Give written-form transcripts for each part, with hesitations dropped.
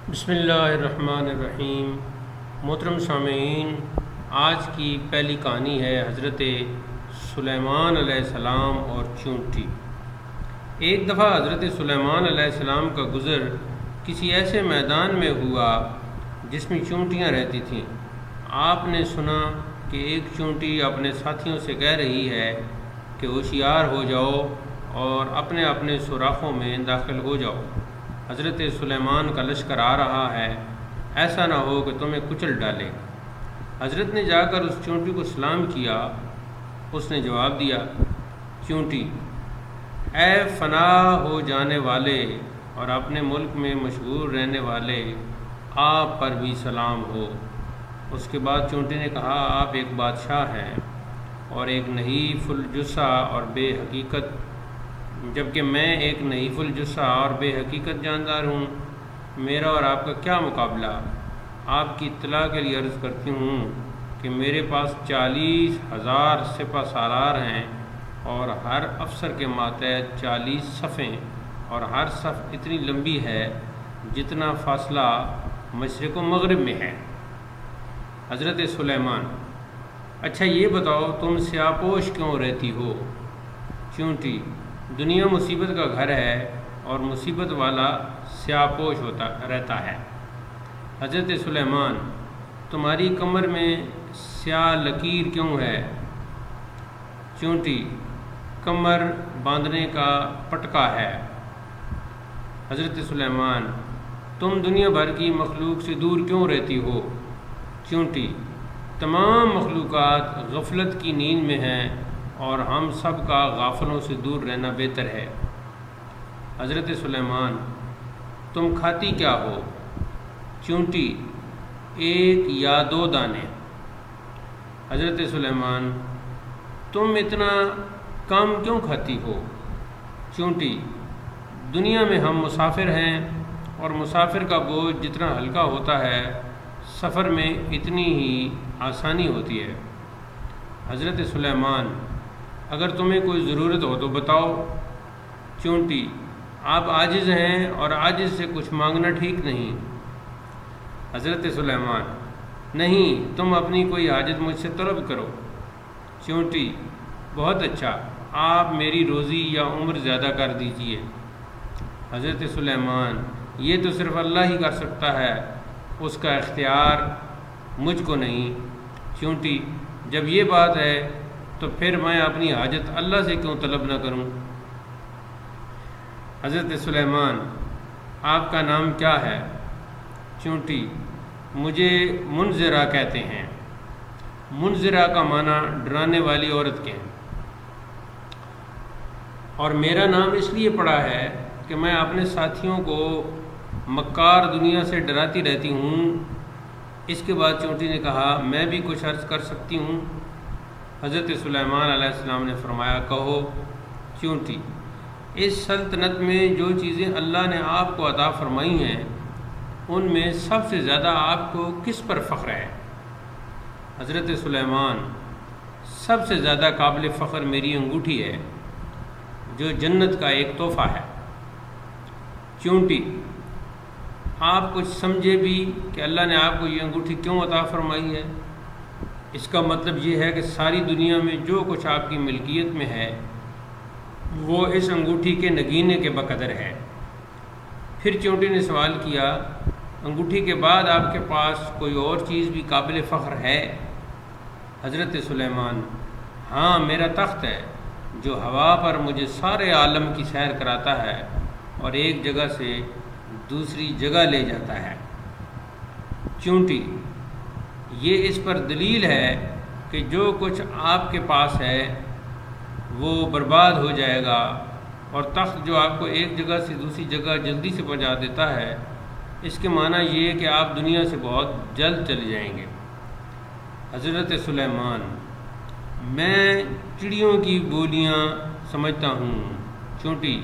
بسم اللہ الرحمن الرحیم۔ محترم سامعین، آج کی پہلی کہانی ہے حضرت سلیمان علیہ السلام اور چونٹی۔ ایک دفعہ حضرت سلیمان علیہ السلام کا گزر کسی ایسے میدان میں ہوا جس میں چونٹیاں رہتی تھیں۔ آپ نے سنا کہ ایک چونٹی اپنے ساتھیوں سے کہہ رہی ہے کہ ہوشیار ہو جاؤ اور اپنے اپنے سوراخوں میں داخل ہو جاؤ، حضرت سلیمان کا لشکر آ رہا ہے، ایسا نہ ہو کہ تمہیں کچل ڈالے۔ حضرت نے جا کر اس چونٹی کو سلام کیا۔ اس نے جواب دیا، چونٹی، اے فنا ہو جانے والے اور اپنے ملک میں مشہور رہنے والے، آپ پر بھی سلام ہو۔ اس کے بعد چونٹی نے کہا، آپ ایک بادشاہ ہیں اور ایک نحیف الجثہ اور بے حقیقت، جبکہ میں ایک نحیف الجثہ اور بے حقیقت جاندار ہوں۔ میرا اور آپ کا کیا مقابلہ؟ آپ کی اطلاع کے لیے عرض کرتی ہوں کہ میرے پاس 40,000 سپہ سالار ہیں اور ہر افسر کے ماتحت 40 صفیں، اور ہر صف اتنی لمبی ہے جتنا فاصلہ مشرق و مغرب میں ہے۔ حضرت سلیمان، اچھا یہ بتاؤ تم سیاہ پوش کیوں رہتی ہو؟ چونٹی، دنیا مصیبت کا گھر ہے اور مصیبت والا سیاہ پوش رہتا ہے۔ حضرت سلیمان، تمہاری کمر میں سیاہ لکیر کیوں ہے؟ چونٹی، کمر باندھنے کا پٹکا ہے۔ حضرت سلیمان، تم دنیا بھر کی مخلوق سے دور کیوں رہتی ہو؟ چونٹی، تمام مخلوقات غفلت کی نیند میں ہیں اور ہم سب کا غافلوں سے دور رہنا بہتر ہے۔ حضرت سلیمان، تم کھاتی کیا ہو؟ چونٹی، ایک یا دو دانے۔ حضرت سلیمان، تم اتنا کم کیوں کھاتی ہو؟ چونٹی، دنیا میں ہم مسافر ہیں اور مسافر کا بوجھ جتنا ہلکا ہوتا ہے سفر میں اتنی ہی آسانی ہوتی ہے۔ حضرت سلیمان، اگر تمہیں کوئی ضرورت ہو تو بتاؤ۔ چونٹی، آپ عاجز ہیں اور عاجز سے کچھ مانگنا ٹھیک نہیں۔ حضرت سلیمان، نہیں، تم اپنی کوئی حاجت مجھ سے طلب کرو۔ چونٹی، بہت اچھا، آپ میری روزی یا عمر زیادہ کر دیجئے۔ حضرت سلیمان، یہ تو صرف اللہ ہی کر سکتا ہے، اس کا اختیار مجھ کو نہیں۔ چونٹی، جب یہ بات ہے تو پھر میں اپنی حاجت اللہ سے کیوں طلب نہ کروں؟ حضرت سلیمان، آپ کا نام کیا ہے؟ چونٹی، مجھے منذرہ کہتے ہیں۔ منذرہ کا معنی ڈرانے والی عورت کے ہیں، اور میرا نام اس لیے پڑا ہے کہ میں اپنے ساتھیوں کو مکار دنیا سے ڈراتی رہتی ہوں۔ اس کے بعد چونٹی نے کہا، میں بھی کچھ عرض کر سکتی ہوں؟ حضرت سلیمان علیہ السلام نے فرمایا، کہو۔ چونٹی، اس سلطنت میں جو چیزیں اللہ نے آپ کو عطا فرمائی ہیں ان میں سب سے زیادہ آپ کو کس پر فخر ہے؟ حضرت سلیمان، سب سے زیادہ قابل فخر میری انگوٹھی ہے جو جنت کا ایک تحفہ ہے۔ چونٹی، آپ کچھ سمجھے بھی کہ اللہ نے آپ کو یہ انگوٹھی کیوں عطا فرمائی ہے؟ اس کا مطلب یہ ہے کہ ساری دنیا میں جو کچھ آپ کی ملکیت میں ہے وہ اس انگوٹھی کے نگینے کے بقدر ہے۔ پھر چونٹی نے سوال کیا، انگوٹھی کے بعد آپ کے پاس کوئی اور چیز بھی قابل فخر ہے؟ حضرت سلیمان، ہاں، میرا تخت ہے جو ہوا پر مجھے سارے عالم کی سیر کراتا ہے اور ایک جگہ سے دوسری جگہ لے جاتا ہے۔ چونٹی، یہ اس پر دلیل ہے کہ جو کچھ آپ کے پاس ہے وہ برباد ہو جائے گا، اور تخت جو آپ کو ایک جگہ سے دوسری جگہ جلدی سے پہنچا دیتا ہے، اس کے معنی یہ ہے کہ آپ دنیا سے بہت جلد چلے جائیں گے۔ حضرت سلیمان، میں چڑیوں کی بولیاں سمجھتا ہوں۔ چونٹی،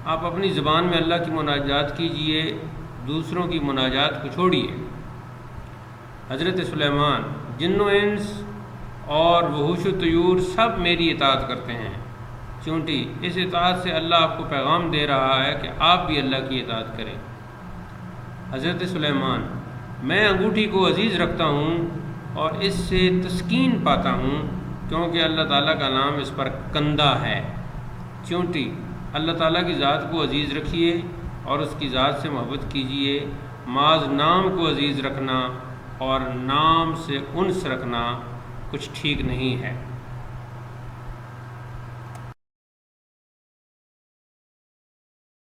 آپ اپنی زبان میں اللہ کی مناجات کیجئے، دوسروں کی مناجات کو چھوڑیے۔ حضرت سلیمان، جن و انس اور وحوش و طیور سب میری اطاعت کرتے ہیں۔ چونٹی، اس اطاعت سے اللہ آپ کو پیغام دے رہا ہے کہ آپ بھی اللہ کی اطاعت کریں۔ حضرت سلیمان: میں انگوٹھی کو عزیز رکھتا ہوں اور اس سے تسکین پاتا ہوں کیونکہ اللہ تعالیٰ کا نام اس پر کندہ ہے۔ چونٹی: اللہ تعالیٰ کی ذات کو عزیز رکھیے اور اس کی ذات سے محبت کیجیے۔ معاذ نام کو عزیز رکھنا اور نام سے انس رکھنا کچھ ٹھیک نہیں ہے۔